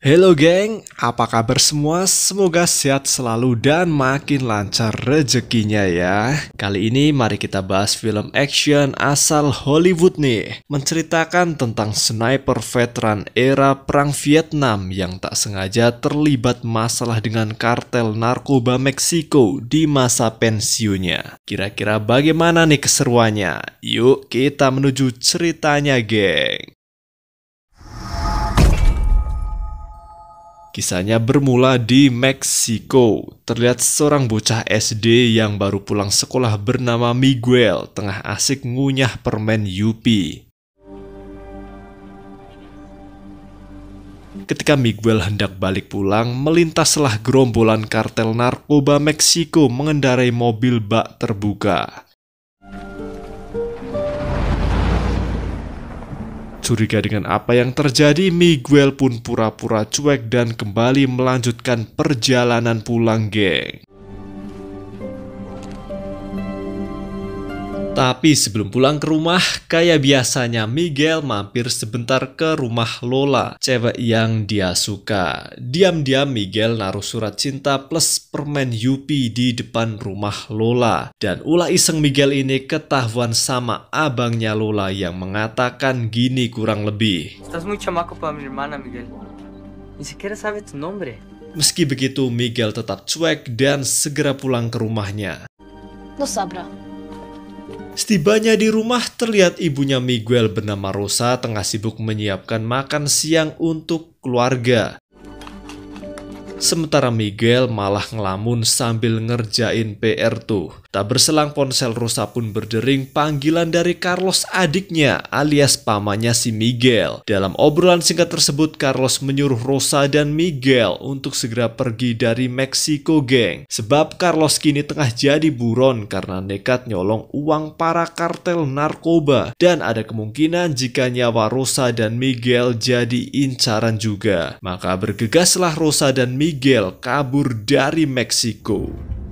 Halo geng, apa kabar semua? Semoga sehat selalu dan makin lancar rezekinya ya. Kali ini mari kita bahas film action asal Hollywood nih. Menceritakan tentang sniper veteran era Perang Vietnam yang tak sengaja terlibat masalah dengan kartel narkoba Meksiko di masa pensiunnya. Kira-kira bagaimana nih keseruannya? Yuk kita menuju ceritanya geng. Kisahnya bermula di Meksiko. Terlihat seorang bocah SD yang baru pulang sekolah bernama Miguel tengah asik ngunyah permen Yupi. Ketika Miguel hendak balik pulang, melintaslah gerombolan kartel narkoba Meksiko mengendarai mobil bak terbuka. Curiga dengan apa yang terjadi, Miguel pun pura-pura cuek dan kembali melanjutkan perjalanan pulang geng. Tapi sebelum pulang ke rumah, kayak biasanya Miguel mampir sebentar ke rumah Lola, cewek yang dia suka. Diam-diam Miguel naruh surat cinta plus permen Yupi di depan rumah Lola. Dan ulah iseng Miguel ini ketahuan sama abangnya Lola yang mengatakan gini kurang lebih. Estás muy chamaco para mi hermana, Miguel. Ni siquiera sabe tu nombre. Meski begitu, Miguel tetap cuek dan segera pulang ke rumahnya. Lo sabrá. Setibanya di rumah, terlihat ibunya Miguel bernama Rosa tengah sibuk menyiapkan makan siang untuk keluarga. Sementara Miguel malah ngelamun sambil ngerjain PR tuh. Tak berselang ponsel Rosa pun berdering panggilan dari Carlos adiknya alias pamannya si Miguel. Dalam obrolan singkat tersebut, Carlos menyuruh Rosa dan Miguel untuk segera pergi dari Meksiko geng. Sebab Carlos kini tengah jadi buron karena nekat nyolong uang para kartel narkoba. Dan ada kemungkinan jika nyawa Rosa dan Miguel jadi incaran juga. Maka bergegaslah Rosa dan Miguel kabur dari Meksiko.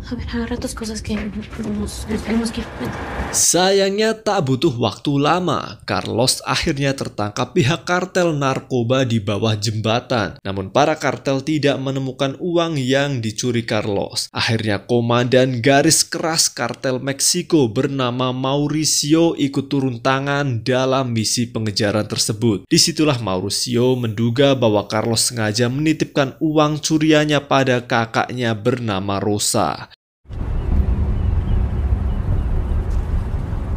A ver, agarra tus cosas que nos tenemos que ir. Sayangnya tak butuh waktu lama, Carlos akhirnya tertangkap pihak kartel narkoba di bawah jembatan. Namun para kartel tidak menemukan uang yang dicuri Carlos. Akhirnya komandan garis keras kartel Meksiko bernama Mauricio ikut turun tangan dalam misi pengejaran tersebut. Disitulah Mauricio menduga bahwa Carlos sengaja menitipkan uang curiannya pada kakaknya bernama Rosa.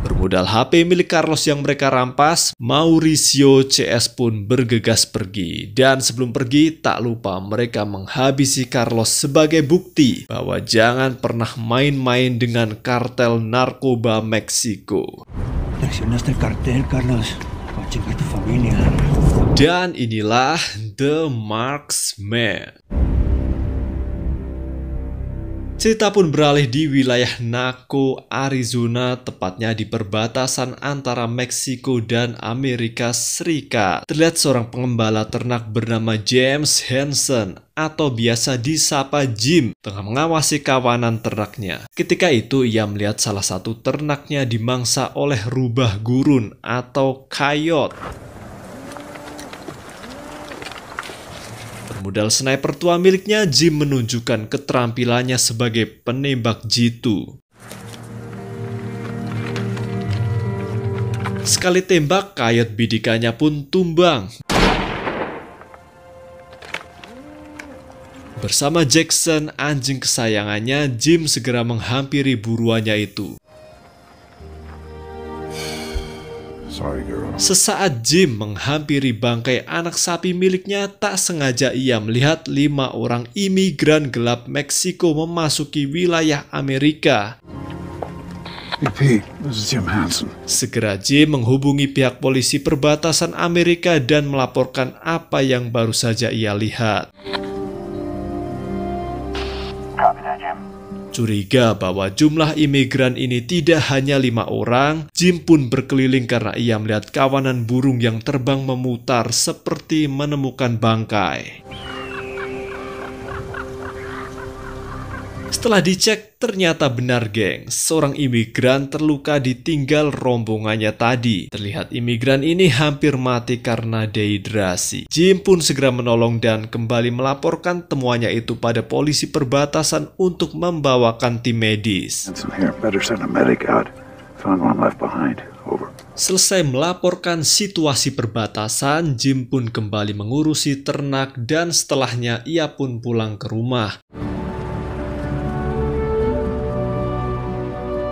Bermodal HP milik Carlos yang mereka rampas, Mauricio CS pun bergegas pergi. Dan sebelum pergi, tak lupa mereka menghabisi Carlos sebagai bukti bahwa jangan pernah main-main dengan kartel narkoba Meksiko. Traicionaste el cartel, Carlos. Va a chingar tu familia. Dan inilah The Marksman. Cerita pun beralih di wilayah Naco, Arizona, tepatnya di perbatasan antara Meksiko dan Amerika Serikat. Terlihat seorang pengembala ternak bernama James Hansen atau biasa disapa Jim tengah mengawasi kawanan ternaknya. Ketika itu ia melihat salah satu ternaknya dimangsa oleh rubah gurun atau coyote. Bermodal sniper tua miliknya, Jim menunjukkan keterampilannya sebagai penembak jitu. Sekali tembak, coyote bidikannya pun tumbang. Bersama Jackson, anjing kesayangannya, Jim segera menghampiri buruannya itu. Sesaat Jim menghampiri bangkai anak sapi miliknya, tak sengaja ia melihat 5 orang imigran gelap Meksiko memasuki wilayah Amerika. Hey Pete, this is Jim Hansen. Segera Jim menghubungi pihak polisi perbatasan Amerika dan melaporkan apa yang baru saja ia lihat. Curiga bahwa jumlah imigran ini tidak hanya 5 orang, Jim pun berkeliling karena ia melihat kawanan burung yang terbang memutar seperti menemukan bangkai. Setelah dicek, ternyata benar geng, seorang imigran terluka ditinggal rombongannya tadi. Terlihat imigran ini hampir mati karena dehidrasi. Jim pun segera menolong dan kembali melaporkan temuannya itu pada polisi perbatasan untuk membawakan tim medis. Selesai melaporkan situasi perbatasan, Jim pun kembali mengurusi ternak dan setelahnya ia pun pulang ke rumah.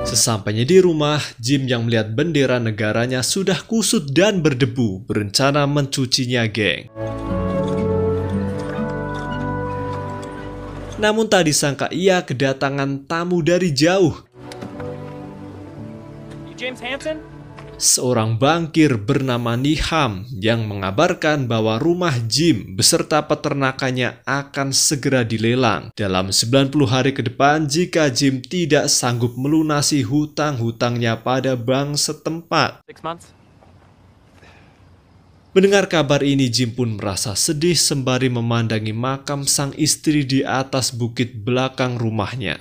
Sesampainya di rumah, Jim yang melihat bendera negaranya sudah kusut dan berdebu, berencana mencucinya geng. Namun tak disangka ia kedatangan tamu dari jauh. James Hansen? Seorang bankir bernama Niham yang mengabarkan bahwa rumah Jim beserta peternakannya akan segera dilelang dalam 90 hari ke depan jika Jim tidak sanggup melunasi hutang-hutangnya pada bank setempat. 6 months? Mendengar kabar ini, Jim pun merasa sedih sembari memandangi makam sang istri di atas bukit belakang rumahnya.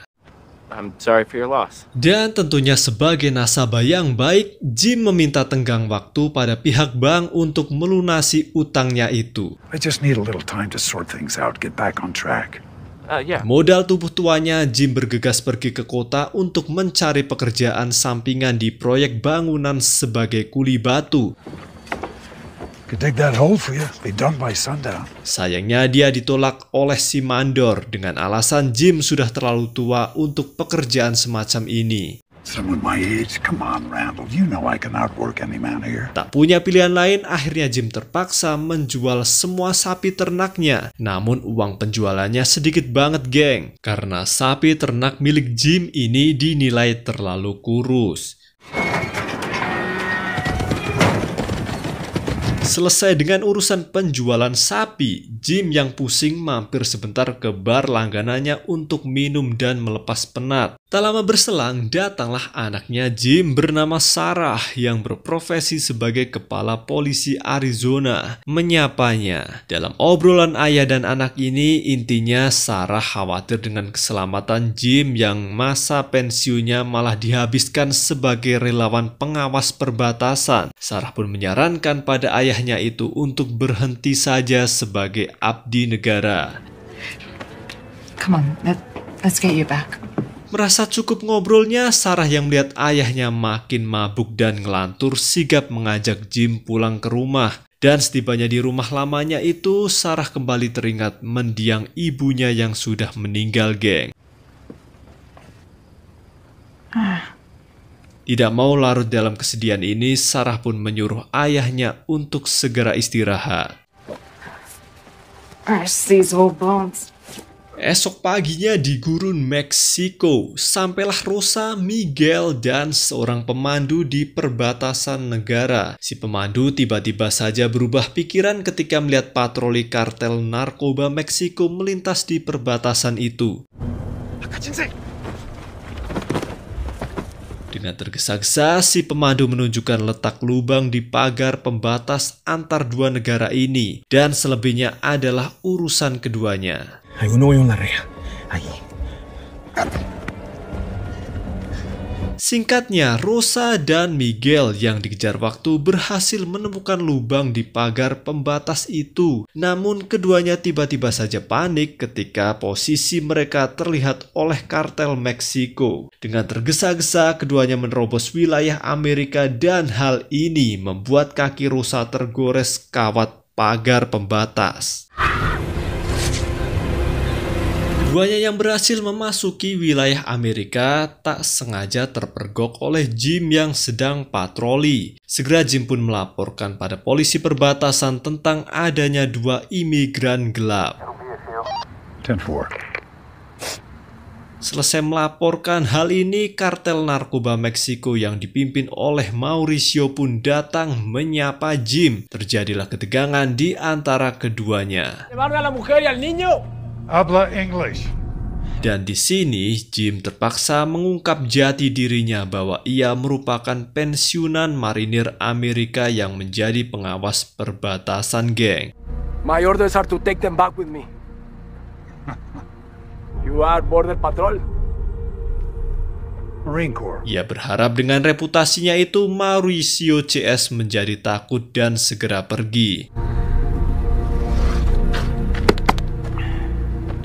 I'm sorry for your loss. Dan tentunya sebagai nasabah yang baik, Jim meminta tenggang waktu pada pihak bank untuk melunasi utangnya itu. I just need a little time to sort things out, get back on track. Yeah. Modal tubuh tuanya, Jim bergegas pergi ke kota untuk mencari pekerjaan sampingan di proyek bangunan sebagai kuli batu. Could dig that hole for you. Be done by sundown. Sayangnya dia ditolak oleh si mandor dengan alasan Jim sudah terlalu tua untuk pekerjaan semacam ini. Someone my age? Come on, Randall. You know I can outwork any man here. Tak punya pilihan lain, akhirnya Jim terpaksa menjual semua sapi ternaknya. Namun uang penjualannya sedikit banget geng, karena sapi ternak milik Jim ini dinilai terlalu kurus. Selesai dengan urusan penjualan sapi, Jim yang pusing mampir sebentar ke bar langganannya untuk minum dan melepas penat. Tak lama berselang, datanglah anaknya Jim bernama Sarah yang berprofesi sebagai kepala polisi Arizona menyapanya. Dalam obrolan ayah dan anak ini, intinya Sarah khawatir dengan keselamatan Jim yang masa pensiunnya malah dihabiskan sebagai relawan pengawas perbatasan. Sarah pun menyarankan pada ayahnya itu untuk berhenti saja sebagai abdi negara. Come on, let's get you back. Merasa cukup ngobrolnya, Sarah yang melihat ayahnya makin mabuk dan ngelantur sigap mengajak Jim pulang ke rumah. Dan setibanya di rumah lamanya itu, Sarah kembali teringat mendiang ibunya yang sudah meninggal geng. Tidak mau larut dalam kesedihan ini, Sarah pun menyuruh ayahnya untuk segera istirahat. These old bones. Esok paginya di gurun Meksiko, sampailah Rosa, Miguel, dan seorang pemandu di perbatasan negara. Si pemandu tiba-tiba saja berubah pikiran ketika melihat patroli kartel narkoba Meksiko melintas di perbatasan itu. Dengan tergesa-gesa, si pemandu menunjukkan letak lubang di pagar pembatas antar dua negara ini, dan selebihnya adalah urusan keduanya. Singkatnya, Rosa dan Miguel yang dikejar waktu berhasil menemukan lubang di pagar pembatas itu. Namun keduanya tiba-tiba saja panik ketika posisi mereka terlihat oleh kartel Meksiko. Dengan tergesa-gesa, keduanya menerobos wilayah Amerika dan hal ini membuat kaki Rosa tergores kawat pagar pembatas. Keduanya yang berhasil memasuki wilayah Amerika tak sengaja terpergok oleh Jim yang sedang patroli. Segera Jim pun melaporkan pada polisi perbatasan tentang adanya dua imigran gelap. 10-4. Selesai melaporkan hal ini, kartel narkoba Meksiko yang dipimpin oleh Mauricio pun datang menyapa Jim. Terjadilah ketegangan di antara keduanya. Habla English. Dan di sini Jim terpaksa mengungkap jati dirinya bahwa ia merupakan pensiunan marinir Amerika yang menjadi pengawas perbatasan geng. My orders are to take them back with me. You are Border Patrol? Marine Corps. Ia berharap dengan reputasinya itu Mauricio CS menjadi takut dan segera pergi.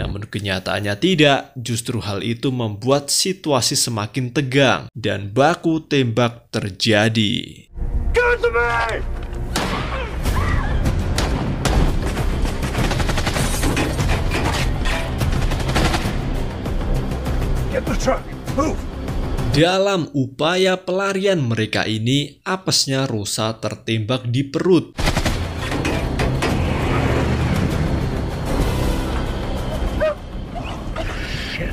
Namun kenyataannya tidak, justru hal itu membuat situasi semakin tegang dan baku tembak terjadi. Give it to me! Get the truck. Move. Dalam upaya pelarian mereka ini, apesnya Rosa tertembak di perut.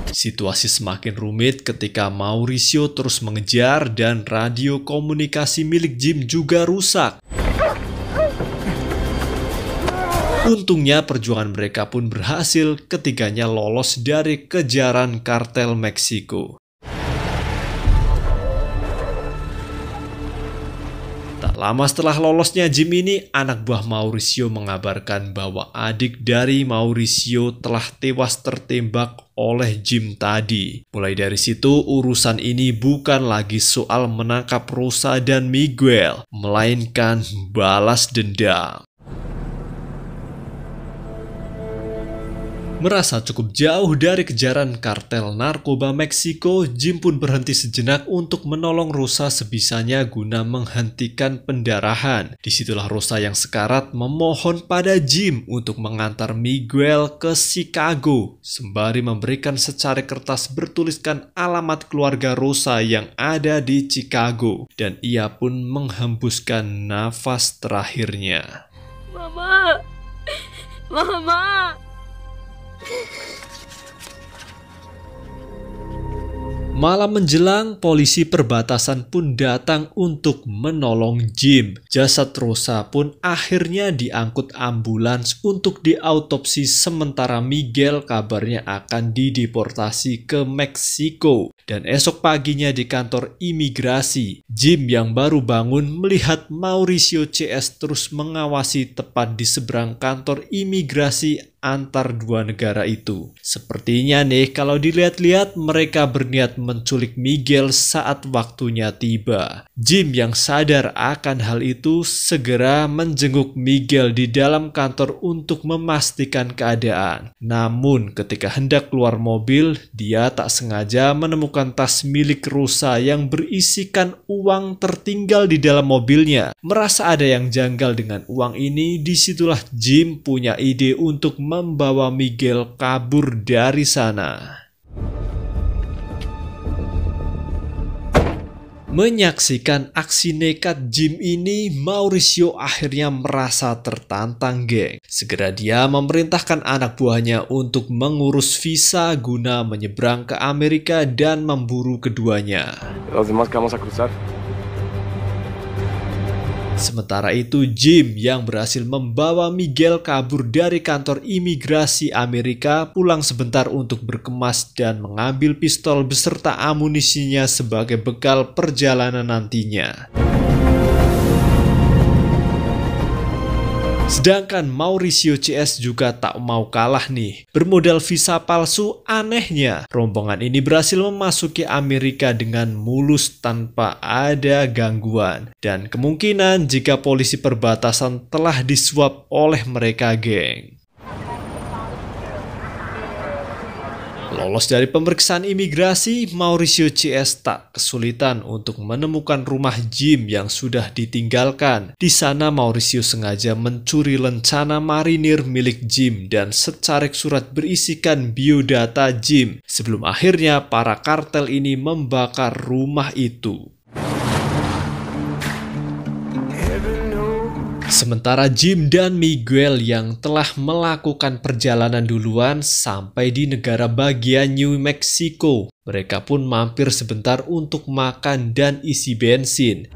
Situasi semakin rumit ketika Mauricio terus mengejar dan radio komunikasi milik Jim juga rusak. Untungnya perjuangan mereka pun berhasil, ketiganya lolos dari kejaran kartel Meksiko. Tak lama setelah lolosnya Jim ini, anak buah Mauricio mengabarkan bahwa adik dari Mauricio telah tewas tertembak oleh Jim tadi. Mulai dari situ, urusan ini bukan lagi soal menangkap Rosa dan Miguel, melainkan balas dendam. Merasa cukup jauh dari kejaran kartel narkoba Meksiko, Jim pun berhenti sejenak untuk menolong Rosa sebisanya guna menghentikan pendarahan. Disitulah Rosa yang sekarat memohon pada Jim untuk mengantar Miguel ke Chicago, sembari memberikan secari kertas bertuliskan alamat keluarga Rosa yang ada di Chicago, dan ia pun menghembuskan nafas terakhirnya. Mama! Mama! Malam menjelang, polisi perbatasan pun datang untuk menolong Jim. Jasad Rosa pun akhirnya diangkut ambulans untuk diautopsi, sementara Miguel kabarnya akan dideportasi ke Meksiko. Dan esok paginya di kantor imigrasi, Jim yang baru bangun melihat Mauricio CS terus mengawasi tepat di seberang kantor imigrasi antar dua negara itu. Sepertinya nih, kalau dilihat-lihat mereka berniat menculik Miguel saat waktunya tiba. Jim yang sadar akan hal itu segera menjenguk Miguel di dalam kantor untuk memastikan keadaan. Namun ketika hendak keluar mobil, dia tak sengaja menemukan tas milik Rosa yang berisikan uang tertinggal di dalam mobilnya. Merasa ada yang janggal dengan uang ini, disitulah Jim punya ide untuk membawa Miguel kabur dari sana. Menyaksikan aksi nekat Jim ini, Mauricio akhirnya merasa tertantang, geng. Segera dia memerintahkan anak buahnya untuk mengurus visa guna menyeberang ke Amerika dan memburu keduanya. Los demás que vamos a cruzar. Sementara itu, Jim yang berhasil membawa Miguel kabur dari kantor imigrasi Amerika pulang sebentar untuk berkemas dan mengambil pistol beserta amunisinya sebagai bekal perjalanan nantinya. Sedangkan Mauricio CS juga tak mau kalah nih. Bermodal visa palsu, anehnya rombongan ini berhasil memasuki Amerika dengan mulus tanpa ada gangguan. Dan kemungkinan jika polisi perbatasan telah disuap oleh mereka, geng. Lolos dari pemeriksaan imigrasi, Mauricio CS tak kesulitan untuk menemukan rumah Jim yang sudah ditinggalkan. Di sana Mauricio sengaja mencuri lencana marinir milik Jim dan secarik surat berisikan biodata Jim, sebelum akhirnya para kartel ini membakar rumah itu. Sementara Jim dan Miguel yang telah melakukan perjalanan duluan sampai di negara bagian New Mexico, mereka pun mampir sebentar untuk makan dan isi bensin.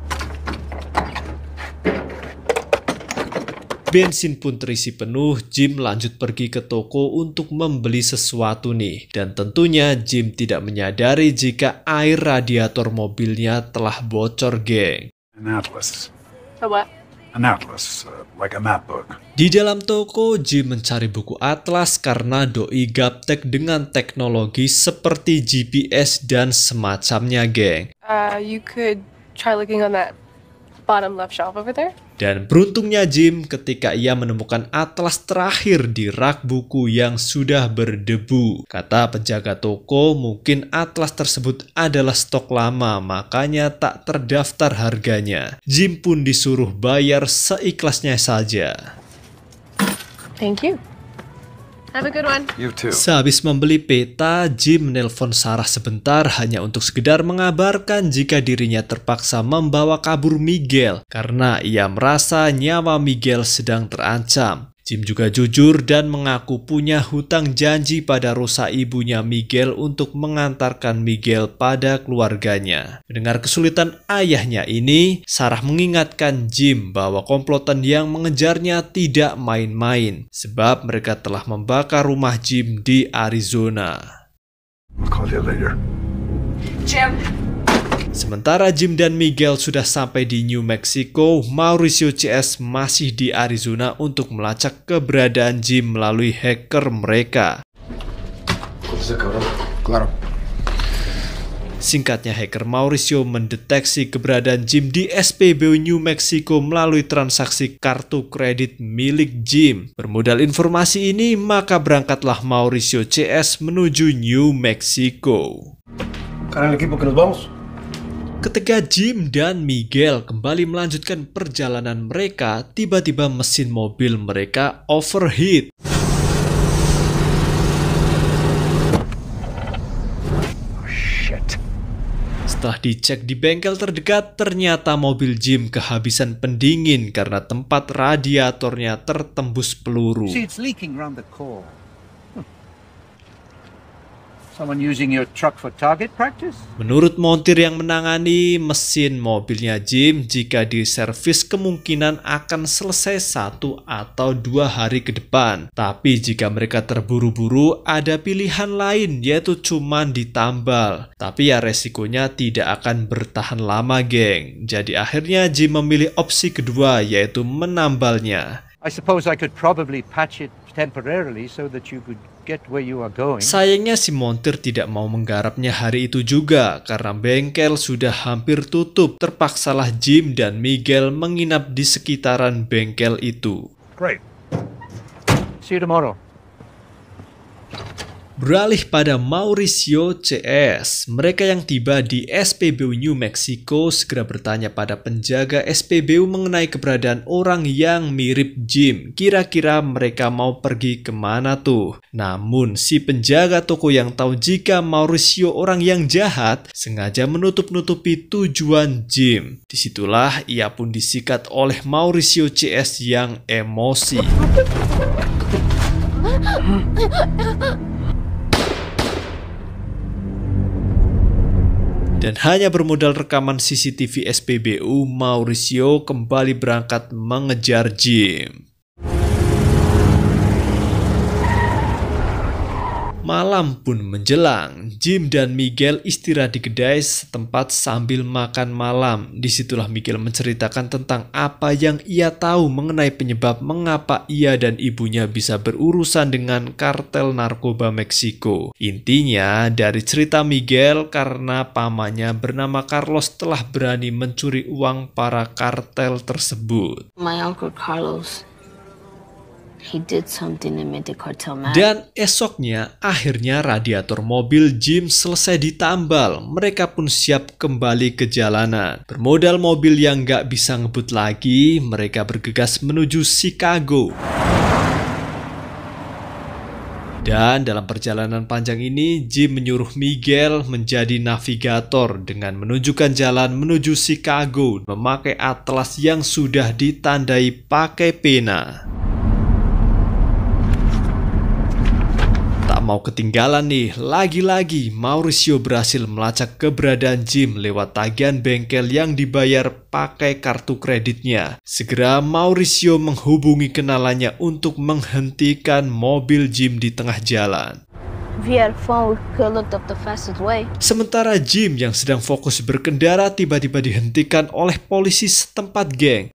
Bensin pun terisi penuh, Jim lanjut pergi ke toko untuk membeli sesuatu nih. Dan tentunya Jim tidak menyadari jika air radiator mobilnya telah bocor, geng. Annapolis. For what? An atlas, like a map book. Di dalam toko, Jim mencari buku atlas karena doi gaptek dengan teknologi seperti GPS dan semacamnya, geng. You could try looking on that bottom left shelf over there. Dan beruntungnya Jim ketika ia menemukan atlas terakhir di rak buku yang sudah berdebu. Kata penjaga toko, mungkin atlas tersebut adalah stok lama, makanya tak terdaftar harganya. Jim pun disuruh bayar seikhlasnya saja. Thank you. Have a good one. You too. Sehabis membeli peta, Jim menelpon Sarah sebentar hanya untuk sekedar mengabarkan jika dirinya terpaksa membawa kabur Miguel karena ia merasa nyawa Miguel sedang terancam. Jim juga jujur dan mengaku punya hutang janji pada Rosa ibunya Miguel untuk mengantarkan Miguel pada keluarganya. Mendengar kesulitan ayahnya ini, Sarah mengingatkan Jim bahwa komplotan yang mengejarnya tidak main-main, sebab mereka telah membakar rumah Jim di Arizona. I'll call you later. Jim. Sementara Jim dan Miguel sudah sampai di New Mexico, Mauricio CS masih di Arizona untuk melacak keberadaan Jim melalui hacker mereka. Claro. Singkatnya, hacker Mauricio mendeteksi keberadaan Jim di SPBU New Mexico melalui transaksi kartu kredit milik Jim. Bermodal informasi ini, maka berangkatlah Mauricio CS menuju New Mexico. ¿Cara el equipo que nos vamos? Ketika Jim dan Miguel kembali melanjutkan perjalanan mereka, tiba-tiba mesin mobil mereka overheat. Oh, shit. Setelah dicek di bengkel terdekat, ternyata mobil Jim kehabisan pendingin karena tempat radiatornya tertembus peluru. See, it's leaking around the core. Someone using your truck for target practice? Menurut montir yang menangani mesin mobilnya Jim, jika diservis kemungkinan akan selesai 1 atau 2 hari ke depan. Tapi jika mereka terburu-buru, ada pilihan lain, yaitu cuman ditambal. Tapi ya resikonya tidak akan bertahan lama, geng. Jadi akhirnya Jim memilih opsi kedua, yaitu menambalnya. I suppose I could probably patch it temporarily so that you could get where you are going. Sayangnya si montir tidak mau menggarapnya hari itu juga karena bengkel sudah hampir tutup. Terpaksalah Jim dan Miguel menginap di sekitaran bengkel itu. Great. See you tomorrow. Beralih pada Mauricio CS, mereka yang tiba di SPBU New Mexico segera bertanya pada penjaga SPBU mengenai keberadaan orang yang mirip Jim. Kira-kira mereka mau pergi kemana tuh? Namun si penjaga toko yang tahu jika Mauricio orang yang jahat sengaja menutup-nutupi tujuan Jim. Disitulah ia pun disikat oleh Mauricio CS yang emosi. Dan hanya bermodal rekaman CCTV SPBU, Mauricio kembali berangkat mengejar Jim. Malam pun menjelang, Jim dan Miguel istirahat di kedai setempat sambil makan malam. Disitulah Miguel menceritakan tentang apa yang ia tahu mengenai penyebab mengapa ia dan ibunya bisa berurusan dengan kartel narkoba Meksiko. Intinya, dari cerita Miguel, karena pamannya bernama Carlos telah berani mencuri uang para kartel tersebut. My uncle Carlos, he did something that made the cartel mad. Dan esoknya, akhirnya radiator mobil Jim selesai ditambal. Mereka pun siap kembali ke jalanan. Bermodal mobil yang gak bisa ngebut lagi, mereka bergegas menuju Chicago. Dan dalam perjalanan panjang ini, Jim menyuruh Miguel menjadi navigator dengan menunjukkan jalan menuju Chicago memakai atlas yang sudah ditandai pakai pena. Tak mau ketinggalan nih, lagi-lagi Mauricio berhasil melacak keberadaan Jim lewat tagihan bengkel yang dibayar pakai kartu kreditnya. Segera Mauricio menghubungi kenalannya untuk menghentikan mobil Jim di tengah jalan. If you had a phone, we could look up the fastest way. Sementara Jim yang sedang fokus berkendara tiba-tiba dihentikan oleh polisi setempat, geng.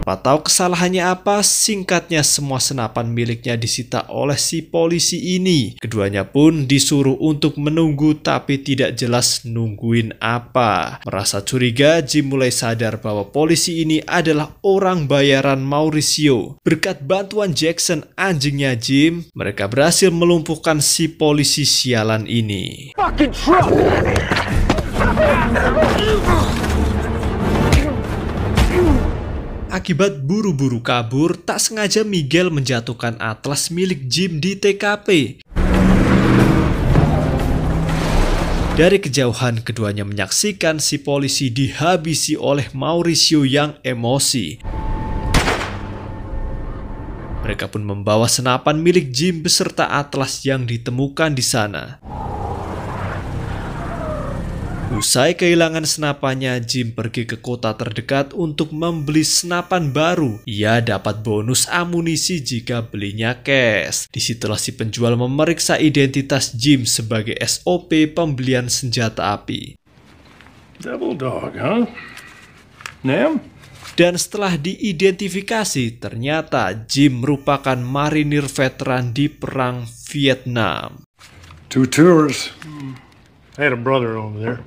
Tanpa tahu kesalahannya apa, singkatnya semua senapan miliknya disita oleh si polisi ini. Keduanya pun disuruh untuk menunggu tapi tidak jelas nungguin apa. Merasa curiga, Jim mulai sadar bahwa polisi ini adalah orang bayaran Mauricio. Berkat bantuan Jackson, anjingnya Jim, mereka berhasil melumpuhkan si polisi sialan ini. Akibat buru-buru kabur, tak sengaja Miguel menjatuhkan atlas milik Jim di TKP. Dari kejauhan, keduanya menyaksikan si polisi dihabisi oleh Mauricio yang emosi. Mereka pun membawa senapan milik Jim beserta atlas yang ditemukan di sana. Usai kehilangan senapannya, Jim pergi ke kota terdekat untuk membeli senapan baru. Ia dapat bonus amunisi jika belinya cash. Disitulah si penjual memeriksa identitas Jim sebagai SOP pembelian senjata api. Devil dog, huh? Nam? Dan setelah diidentifikasi, ternyata Jim merupakan marinir veteran di Perang Vietnam. 2 tours. I had a brother over there.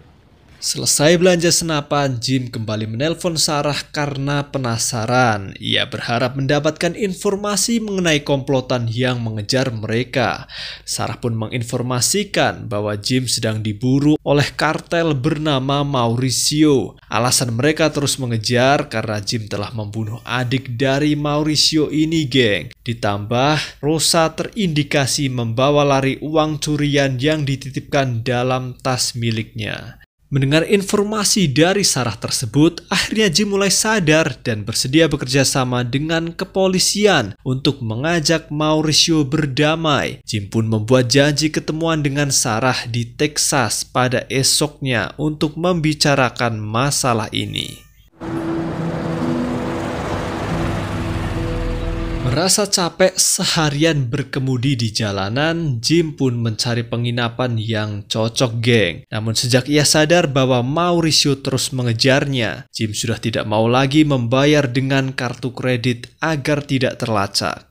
Selesai belanja senapan, Jim kembali menelpon Sarah karena penasaran. Ia berharap mendapatkan informasi mengenai komplotan yang mengejar mereka. Sarah pun menginformasikan bahwa Jim sedang diburu oleh kartel bernama Mauricio. Alasan mereka terus mengejar karena Jim telah membunuh adik dari Mauricio ini, geng. Ditambah, Rosa terindikasi membawa lari uang curian yang dititipkan dalam tas miliknya. Mendengar informasi dari Sarah tersebut, akhirnya Jim mulai sadar dan bersedia bekerja sama dengan kepolisian untuk mengajak Mauricio berdamai. Jim pun membuat janji ketemuan dengan Sarah di Texas pada esoknya untuk membicarakan masalah ini. Merasa capek seharian berkemudi di jalanan, Jim pun mencari penginapan yang cocok, geng. Namun sejak ia sadar bahwa Mauricio terus mengejarnya, Jim sudah tidak mau lagi membayar dengan kartu kredit agar tidak terlacak.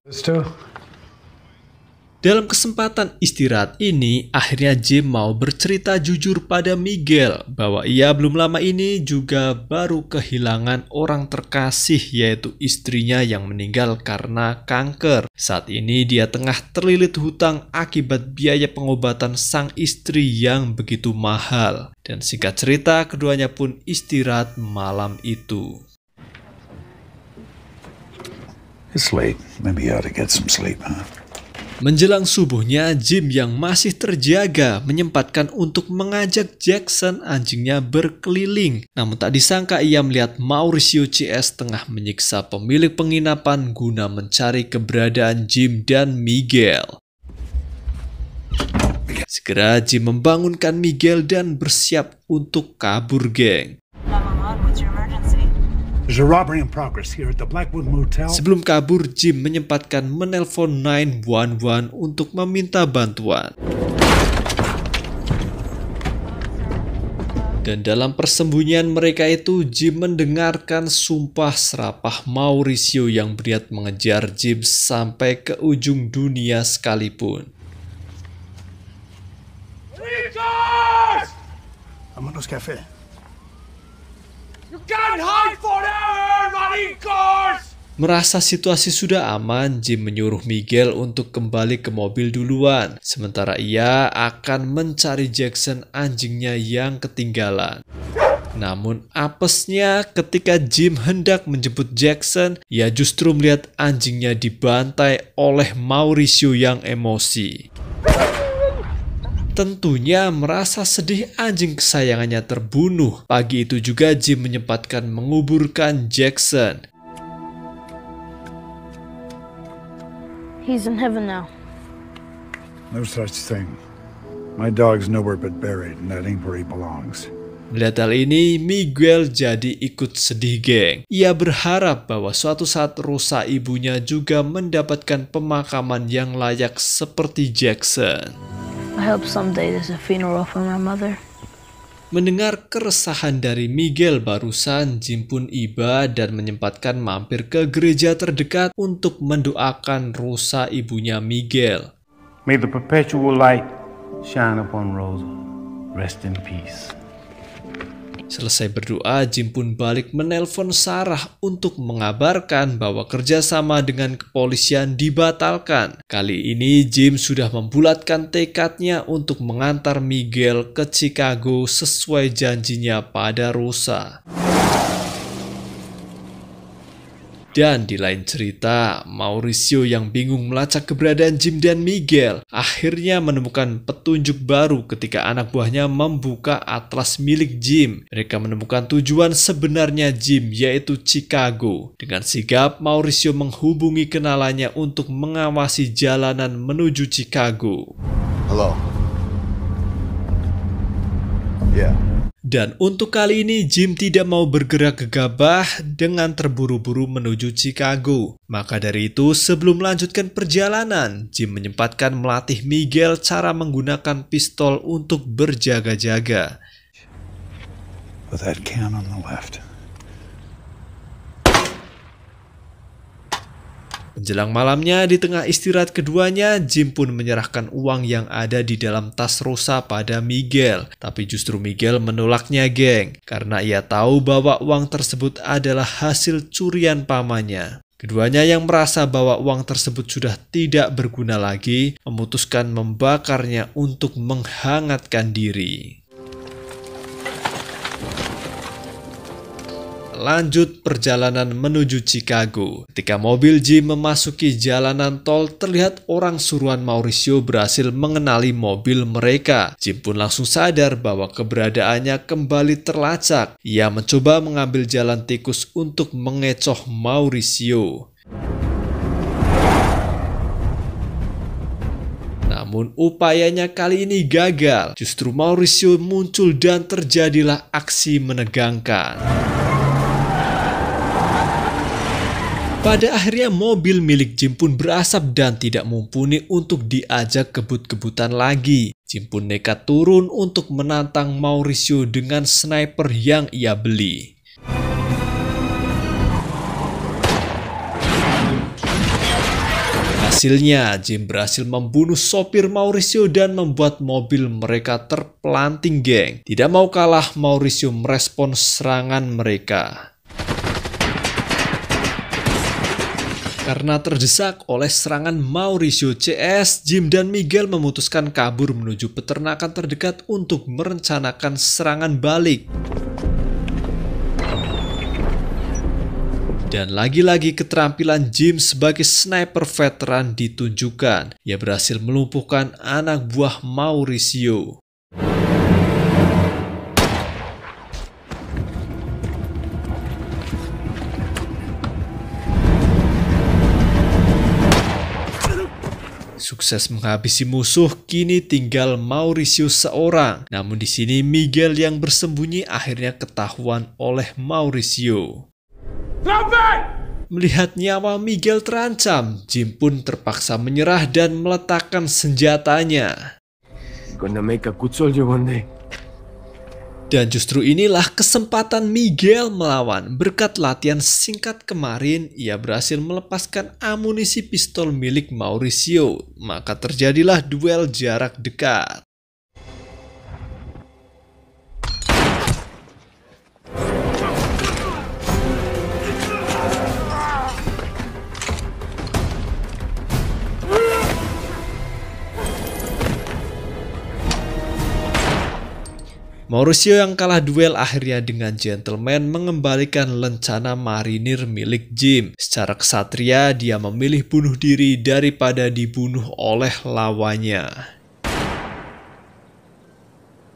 Dalam kesempatan istirahat ini, akhirnya Jim mau bercerita jujur pada Miguel bahwa ia belum lama ini juga baru kehilangan orang terkasih, yaitu istrinya yang meninggal karena kanker. Saat ini dia tengah terlilit hutang akibat biaya pengobatan sang istri yang begitu mahal. Dan singkat cerita, keduanya pun istirahat malam itu. It's late. Maybe you ought to get some sleep, huh? Menjelang subuhnya, Jim yang masih terjaga menyempatkan untuk mengajak Jackson anjingnya berkeliling. Namun tak disangka ia melihat Mauricio CS tengah menyiksa pemilik penginapan guna mencari keberadaan Jim dan Miguel. Segera Jim membangunkan Miguel dan bersiap untuk kabur, geng. There's a robbery in progress here at the Blackwood Motel. Sebelum kabur, Jim menyempatkan menelpon 911 untuk meminta bantuan. Dan dalam persembunyian mereka itu, Jim mendengarkan sumpah serapah Mauricio yang berniat mengejar Jim sampai ke ujung dunia sekalipun. Vámonos, café. Merasa situasi sudah aman, Jim menyuruh Miguel untuk kembali ke mobil duluan. Sementara ia akan mencari Jackson anjingnya yang ketinggalan. Namun apesnya ketika Jim hendak menjemput Jackson, ia justru melihat anjingnya dibantai oleh Mauricio yang emosi. Tentunya merasa sedih anjing kesayangannya terbunuh. Pagi itu juga Jim menyempatkan menguburkan Jackson. He's in heaven now. No such thing. My dog's nowhere but buried, and that ain't where he belongs. Melihat hal ini, Miguel jadi ikut sedih, geng. Ia berharap bahwa suatu saat Rosa ibunya juga mendapatkan pemakaman yang layak seperti Jackson. I hope someday there's a funeral for my mother. Mendengar keresahan dari Miguel barusan, Jim pun iba dan menyempatkan mampir ke gereja terdekat untuk mendoakan Rosa, ibunya Miguel. May the perpetual light shine upon Rosa. Rest in peace. Selesai berdoa, Jim pun balik menelpon Sarah untuk mengabarkan bahwa kerjasama dengan kepolisian dibatalkan. Kali ini Jim sudah membulatkan tekadnya untuk mengantar Miguel ke Chicago sesuai janjinya pada Rosa. Dan di lain cerita, Mauricio yang bingung melacak keberadaan Jim dan Miguel akhirnya menemukan petunjuk baru ketika anak buahnya membuka atlas milik Jim. Mereka menemukan tujuan sebenarnya Jim, yaitu Chicago. Dengan sigap, Mauricio menghubungi kenalannya untuk mengawasi jalanan menuju Chicago. Hello. Yeah. Dan untuk kali ini Jim tidak mau bergerak gegabah dengan terburu-buru menuju Chicago. Maka dari itu sebelum melanjutkan perjalanan, Jim menyempatkan melatih Miguel cara menggunakan pistol untuk berjaga-jaga. With that can on the left. Menjelang malamnya, di tengah istirahat keduanya, Jim pun menyerahkan uang yang ada di dalam tas Rosa pada Miguel. Tapi justru Miguel menolaknya, geng, karena ia tahu bahwa uang tersebut adalah hasil curian pamannya. Keduanya yang merasa bahwa uang tersebut sudah tidak berguna lagi, memutuskan membakarnya untuk menghangatkan diri. Lanjut perjalanan menuju Chicago. Ketika mobil Jim memasuki jalanan tol, terlihat orang suruhan Mauricio berhasil mengenali mobil mereka. Jim pun langsung sadar bahwa keberadaannya kembali terlacak. Ia mencoba mengambil jalan tikus untuk mengecoh Mauricio. Namun upayanya kali ini gagal. Justru Mauricio muncul dan terjadilah aksi menegangkan. Pada akhirnya mobil milik Jim pun berasap dan tidak mumpuni untuk diajak kebut-kebutan lagi. Jim pun nekat turun untuk menantang Mauricio dengan sniper yang ia beli. Hasilnya, Jim berhasil membunuh sopir Mauricio dan membuat mobil mereka terpelanting, geng. Tidak mau kalah, Mauricio merespons serangan mereka. Karena terdesak oleh serangan Mauricio CS, Jim dan Miguel memutuskan kabur menuju peternakan terdekat untuk merencanakan serangan balik. Dan lagi-lagi keterampilan Jim sebagai sniper veteran ditunjukkan. Ia berhasil melumpuhkan anak buah Mauricio. Sukses menghabisi musuh, kini tinggal Mauricio seorang. Namun di sini Miguel yang bersembunyi akhirnya ketahuan oleh Mauricio. Melihat nyawa Miguel terancam, Jim pun terpaksa menyerah dan meletakkan senjatanya. Gonna make a good soldier one day. Dan justru inilah kesempatan Miguel melawan. Berkat latihan singkat kemarin, ia berhasil melepaskan amunisi pistol milik Mauricio. Maka terjadilah duel jarak dekat. Mauricio yang kalah duel akhirnya dengan gentleman mengembalikan lencana marinir milik Jim. Secara kesatria, dia memilih bunuh diri daripada dibunuh oleh lawannya.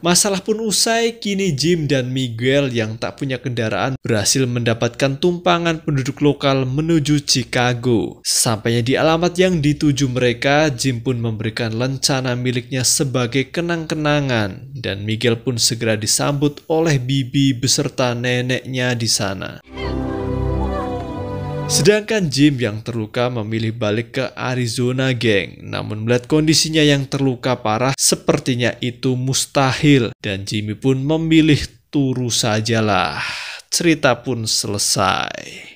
Masalah pun usai, kini Jim dan Miguel yang tak punya kendaraan berhasil mendapatkan tumpangan penduduk lokal menuju Chicago. Sampainya di alamat yang dituju mereka, Jim pun memberikan lencana miliknya sebagai kenang-kenangan. Dan Miguel pun segera disambut oleh bibi beserta neneknya di sana. Sedangkan Jim yang terluka memilih balik ke Arizona, geng. Namun melihat kondisinya yang terluka parah, sepertinya itu mustahil. Dan Jimmy pun memilih turu sajalah. Cerita pun selesai.